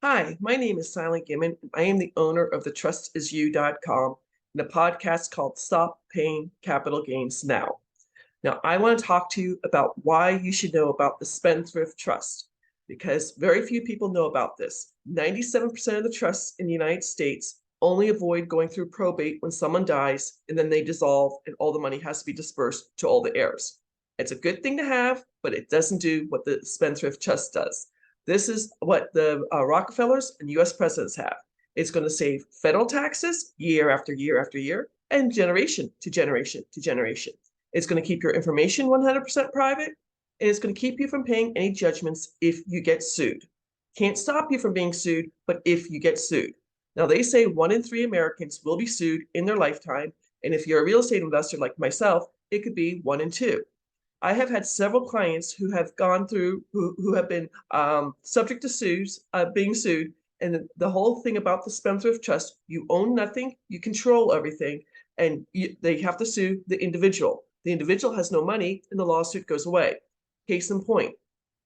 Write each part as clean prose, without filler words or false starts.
Hi, my name is Silent Gimmon. I am the owner of the TrustIsYou.com and a podcast called Stop Paying Capital Gains Now. Now, I want to talk to you about why you should know about the Spendthrift Trust, because very few people know about this. 97% of the trusts in the United States only avoid going through probate when someone dies, and then they dissolve and all the money has to be dispersed to all the heirs. It's a good thing to have, but it doesn't do what the Spendthrift Trust does. This is what the Rockefellers and US presidents have. It's going to save federal taxes year after year after year and generation to generation to generation. It's going to keep your information 100% private, and it's going to keep you from paying any judgments if you get sued. Can't stop you from being sued, but if you get sued. Now, they say 1 in 3 Americans will be sued in their lifetime, and if you're a real estate investor like myself, it could be 1 in 2. I have had several clients who have gone through, who have been subject to being sued. And the whole thing about the Spendthrift Trust, you own nothing, you control everything, and they have to sue the individual. The individual has no money, and the lawsuit goes away. Case in point,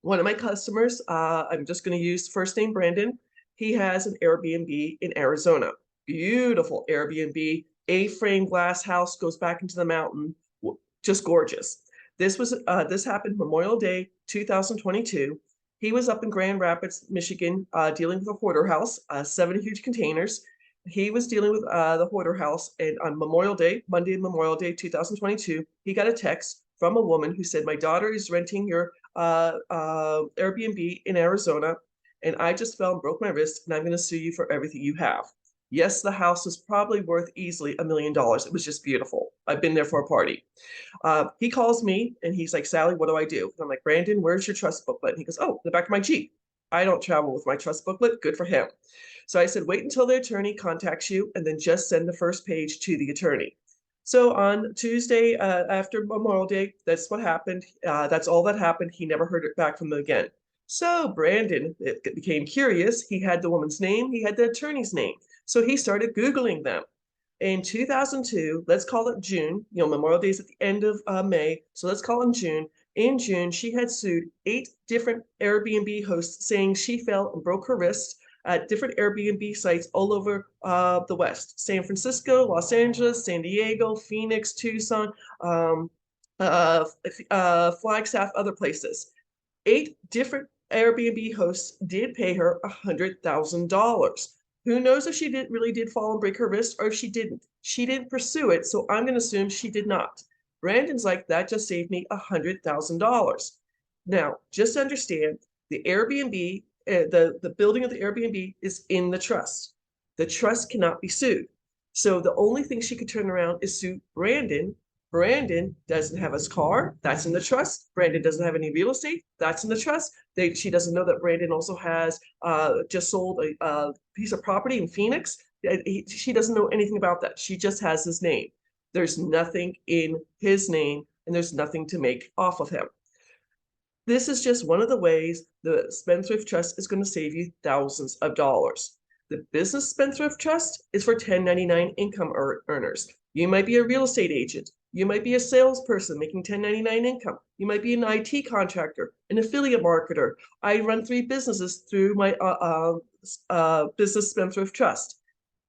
one of my customers, I'm just going to use first name Brandon. He has an Airbnb in Arizona. Beautiful Airbnb, A-frame glass house, goes back into the mountain, just gorgeous. This happened Memorial Day 2022. He was up in Grand Rapids, Michigan, dealing with a hoarder house, 7 huge containers. He was dealing with the hoarder house, and on Memorial Day, Monday, Memorial Day 2022, he got a text from a woman who said, "My daughter is renting your Airbnb in Arizona, and I just fell and broke my wrist, and I'm going to sue you for everything you have." Yes, the house was probably worth easily $1 million. It was just beautiful. I've been there for a party. He calls me and he's like, "Sally, what do I do?" And I'm like, "Brandon, where's your trust booklet?" And he goes, "Oh, in the back of my Jeep." I don't travel with my trust booklet. Good for him. So I said, "Wait until the attorney contacts you and then just send the first page to the attorney." So on Tuesday, after Memorial Day, that's what happened. That's all that happened. He never heard it back from them again. So Brandon became curious. He had the woman's name. He had the attorney's name. So he started Googling them. In 2002, let's call it June, Memorial Day is at the end of May, so let's call it June. In June, she had sued 8 different Airbnb hosts saying she fell and broke her wrist at different Airbnb sites all over the West: San Francisco, Los Angeles, San Diego, Phoenix, Tucson, Flagstaff, other places. 8 different Airbnb hosts did pay her $100,000. Who knows if she really did fall and break her wrist or if she didn't. She didn't pursue it, so I'm going to assume she did not. Brandon's like, "That just saved me $100,000. Now, just understand, the Airbnb, the building of the Airbnb is in the trust. The trust cannot be sued. So the only thing she could turn around is sue Brandon. Brandon doesn't have his car. That's in the trust. Brandon doesn't have any real estate. That's in the trust. She doesn't know that Brandon also has just sold a piece of property in Phoenix. She doesn't know anything about that. She just has his name. There's nothing in his name, and there's nothing to make off of him. This is just one of the ways the Spendthrift Trust is going to save you thousands of dollars. The Business Spendthrift Trust is for 1099 income earners. You might be a real estate agent. You might be a salesperson making 1099 income. You might be an IT contractor, an affiliate marketer. I run 3 businesses through my Business Spendthrift Trust.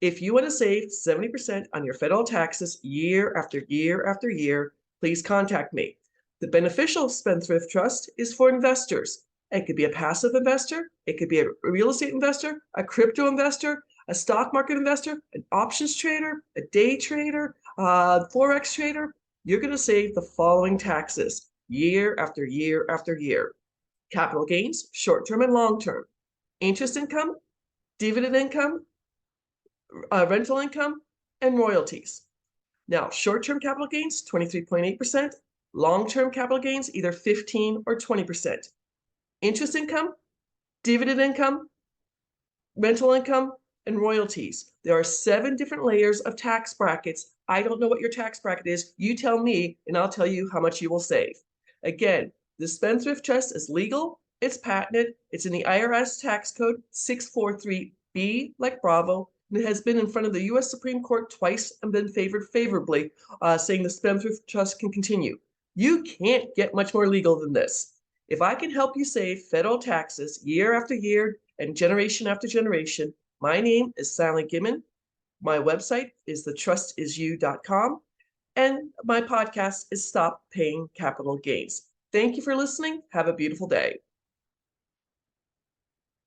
If you want to save 70% on your federal taxes year after year after year, please contact me. The Beneficial Spendthrift Trust is for investors. It could be a passive investor. It could be a real estate investor, a crypto investor, a stock market investor, an options trader, a day trader, forex trader. You're going to save the following taxes year after year after year: capital gains, short-term and long-term; interest income, dividend income, rental income, and royalties. Now, short-term capital gains, 23.8%. Long-term capital gains, either 15 or 20%. Interest income, dividend income, rental income, and royalties. There are 7 different layers of tax brackets. I don't know what your tax bracket is. You tell me, and I'll tell you how much you will save. Again, the Spendthrift Trust is legal. It's patented. It's in the IRS Tax Code 643B, like Bravo. And it has been in front of the U.S. Supreme Court twice and been favored favorably, saying the Spendthrift Trust can continue. You can't get much more legal than this. If I can help you save federal taxes year after year and generation after generation. My name is Sally Gimmon. My website is thetrustisyou.com, and my podcast is Stop Paying Capital Gains. Thank you for listening. Have a beautiful day.